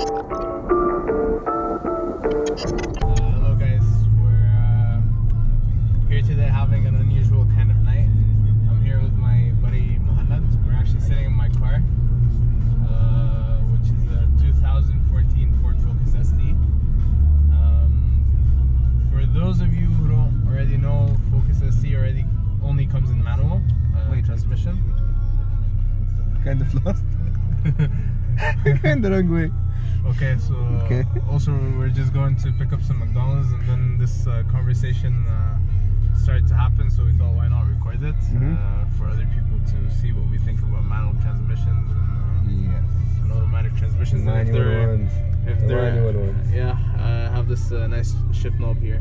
Hello guys, we're here today having an unusual kind of night. I'm here with my buddy Mohammed. We're actually sitting in my car, which is a 2014 Ford Focus ST. For those of you who don't already know, Focus ST only comes in manual transmission. Kind of lost. Kind of wrong way. Okay, so also we're just going to pick up some McDonald's, and then this conversation started to happen, so we thought why not record it for other people to see what we think about manual transmissions and automatic transmissions. And if they're have this nice shift knob here,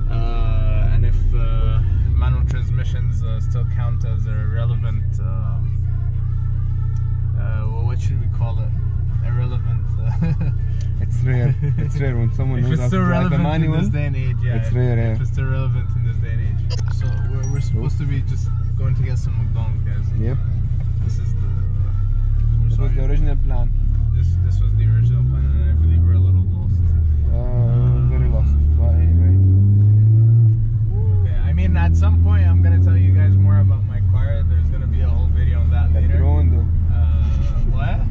and if manual transmissions still count as a relevant well, what should we call it? Irrelevant. It's rare. It's rare when someone knows how to drive a manual. In this day and age, yeah. It's rare, yeah. If it's still relevant in this day and age. So we're supposed to be just going to get some McDonald's, guys. Yep. This is This was the original plan. This was the original plan, and I believe we're a little lost. Very lost. But anyway. Okay. I mean, at some point, I'm gonna tell you guys more about my car. There's gonna be a whole video on that later. Drone though. What?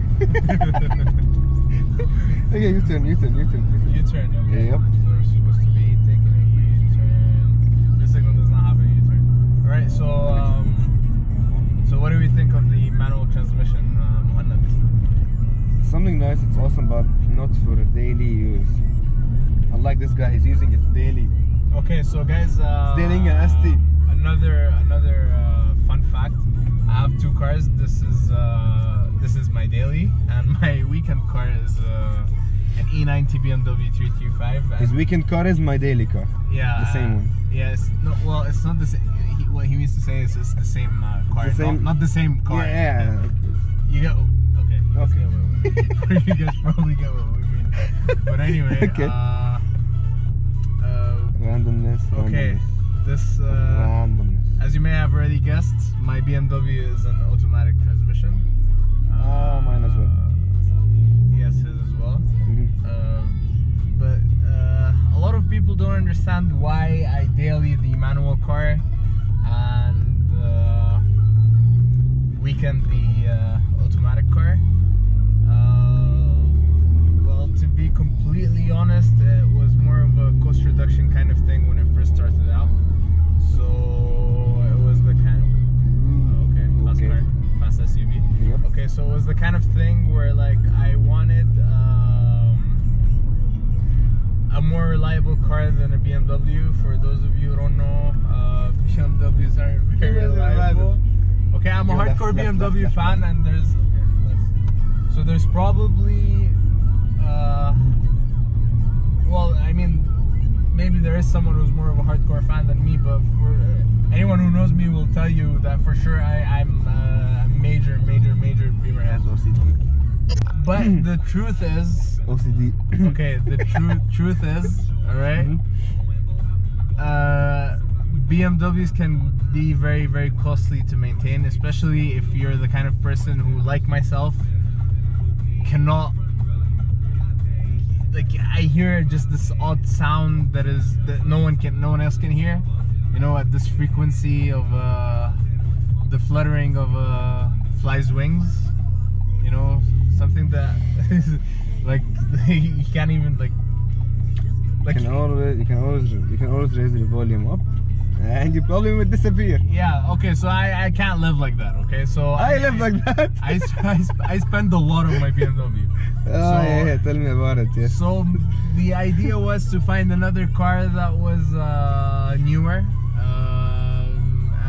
Okay, U-turn. U-turn, okay. Yep. So we're supposed to be taking a U-turn. This signal does not have a U-turn. Alright, so what do we think of the manual transmission, Mohammed? It's something nice, it's awesome, but not for daily use. Unlike this guy, he's using it daily. Okay, so guys, steering an ST. Another fun fact. I have two cars. This is my daily, and my weekend car is an E90 BMW 335. His weekend car is my daily car. Yeah, the same one. Yeah, it's not the same. What he means to say is it's the same car. The same, not the same car. Yeah. You get okay. You guys probably get what we mean. But anyway. Okay. Randomness. Okay. This. Randomness. As you may have already guessed, my BMW is an automatic transmission. Mine as well. Yes, his as well. But a lot of people don't understand why I daily the manual car and weekend the automatic car. Well, to be completely honest, it was more of a cost reduction kind of thing when it first started out. So it was the kind of fast SUV. Yep. Okay, so it was the kind of thing where like I wanted a more reliable car than a BMW. For those of you who don't know, BMWs aren't very reliable. Okay, I'm a hardcore BMW fan, and there's probably well, I mean, maybe there is someone who's more of a hardcore fan than me, but for anyone who knows me will tell you that for sure I'm a major Beamer head. OCD. But the truth is, OCD. okay, the truth is, all right, BMWs can be very, very costly to maintain, especially if you're the kind of person who, like myself, cannot. Like, I hear just this odd sound that no one else can hear. You know, at this frequency of the fluttering of a fly's wings. You know, something that like you can't even like. You can always raise the volume up, and your problem will disappear. Yeah. Okay. So I can't live like that. Okay. So I live like that. I spend a lot on my BMW. Yeah, tell me about it. Yes. So the idea was to find another car that was newer,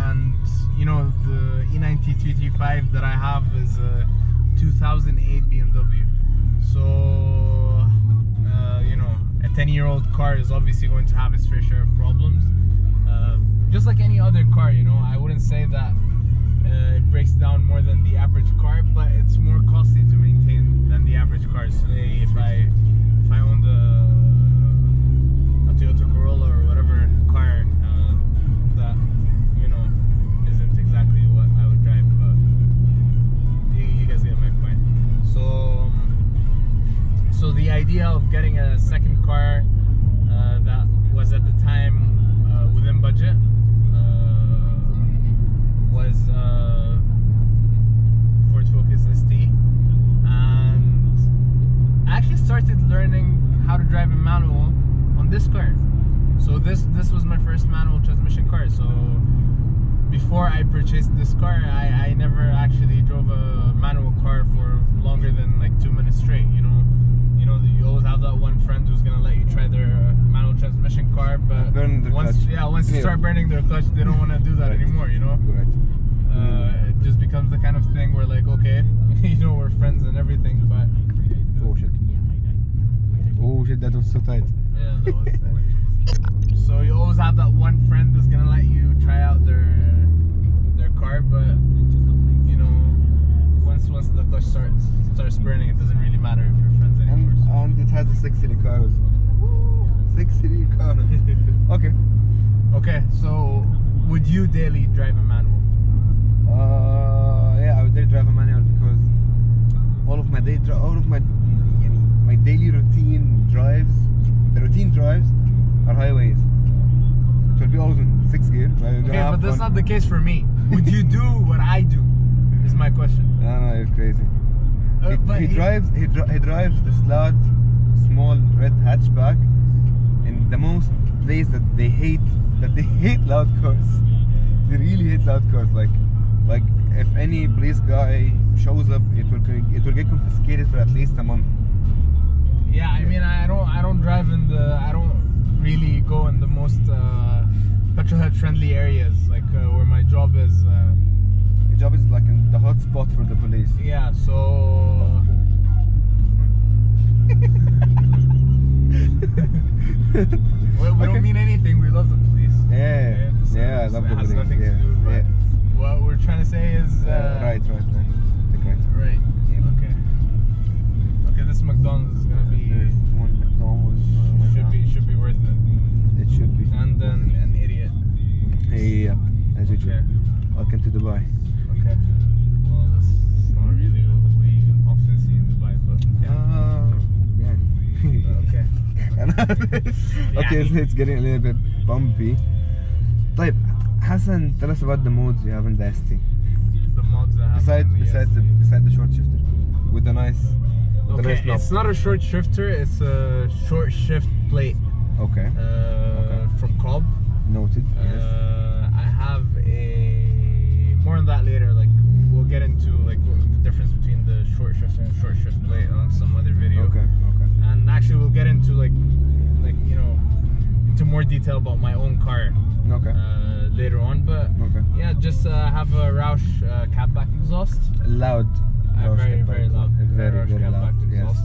and you know, the E90 335 that I have is a 2008 BMW. So you know, a 10-year-old car is obviously going to have its fair share of problems, just like any other car. You know, I wouldn't say that it breaks down more than the average car, but it's more costly to maintain than the average car. So if I owned a Toyota Corolla or whatever car that, you know, isn't exactly what I would drive, but you guys get my point. So So the idea of getting a second car that was at the time within budget was Ford Focus ST, and I actually started learning how to drive a manual on this car. So this was my first manual transmission car. So before I purchased this car, I never actually drove a manual car for longer than like 2 minutes straight. You you always have that one friend who's gonna let you try their manual transmission car, but once you start burning their clutch, they don't want to do that anymore. It just becomes the kind of thing where like, okay, we're friends and everything, but oh shit, that was so tight. Yeah, that was tight. So you always have that one friend that's gonna let you try out their car, but once the clutch starts burning, it doesn't really matter if you're friends anymore. And it has a 6-city car. 6-city car. Okay, so would you daily drive a manual? Yeah, I would daily drive a manual because all of my daily routine drives, the routine drives are highways. It will be always in 6th gear. Okay, but that's not the case for me. Would you do what I do? Is my question. No, you're crazy. He drives the slouch, small red hatchback in the most place that they hate loud cars. They really hate loud cars. Like if any police guy shows up, it will get confiscated for at least a month. Yeah, I mean, I don't drive I don't really go in the most petrolhead friendly areas, like where my job is. Your job is like in the hot spot for the police. Yeah, so we don't mean anything. We love the police. Yeah, I love the police. It has nothing to do. But what we're trying to say is right. Right. Yeah. Okay. This McDonald's is gonna be. There's one McDonald's. Should be worth it. It should be. And then an idiot. Yeah, as usual. Welcome to Dubai. Okay. Well, that's not really what we often see in Dubai, but yeah. Okay, so it's getting a little bit bumpy. طيب, Hassan, tell us about the modes you have in the ST. The mods I have. Beside the short shifter, with the nice. It's not a short shifter. It's a short shift plate. Okay. From Cobb. Noted. Yes. I have more on that later. Like we'll get into like the difference between the short shift and short shift plate on some other video. Okay. And actually we'll get into like into more detail about my own car. Okay. Later on, but yeah, just have a Roush catback exhaust. Loud. Very loud. Very loud. Yes.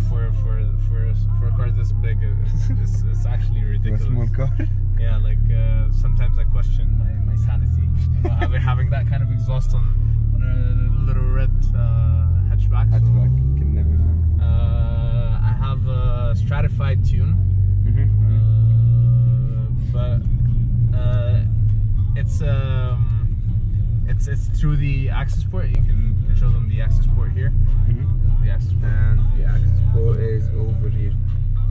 For a car this big, it's actually ridiculous. For a small car. Yeah, like sometimes I question my sanity having that kind of exhaust on a little red hatchback. Can never. I have a stratified tune, but it's through the access port. You can show them the access port here. The access port. And the access port is over here.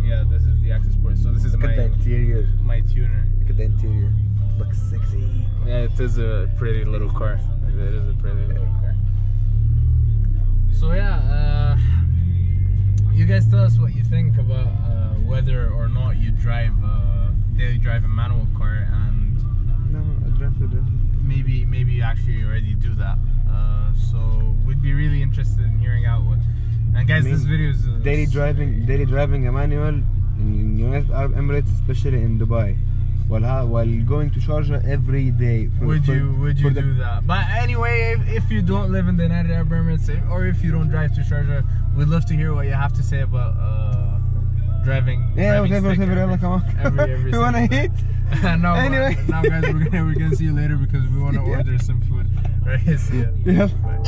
Yeah, this is the access port. So this is Look at the interior. My tuner. Look at the interior. Looks sexy. Yeah, it is a pretty little car. It is a pretty little car. So yeah, you guys tell us what you think about whether or not you daily drive a manual car, and no, I drive. Maybe you actually already do that. So we'd be really interested in hearing out what. And guys, this video is daily driving a manual in United Arab Emirates, especially in Dubai, while going to Sharjah every day. Would you do that? But anyway, if you don't live in the United Arab Emirates, or if you don't drive to Sharjah, we'd love to hear what you have to say about driving. Yeah, whatever. Every you wanna eat? No, anyway. Now guys, we're gonna see you later because we wanna order some food. Right? See ya. Yeah. Bye.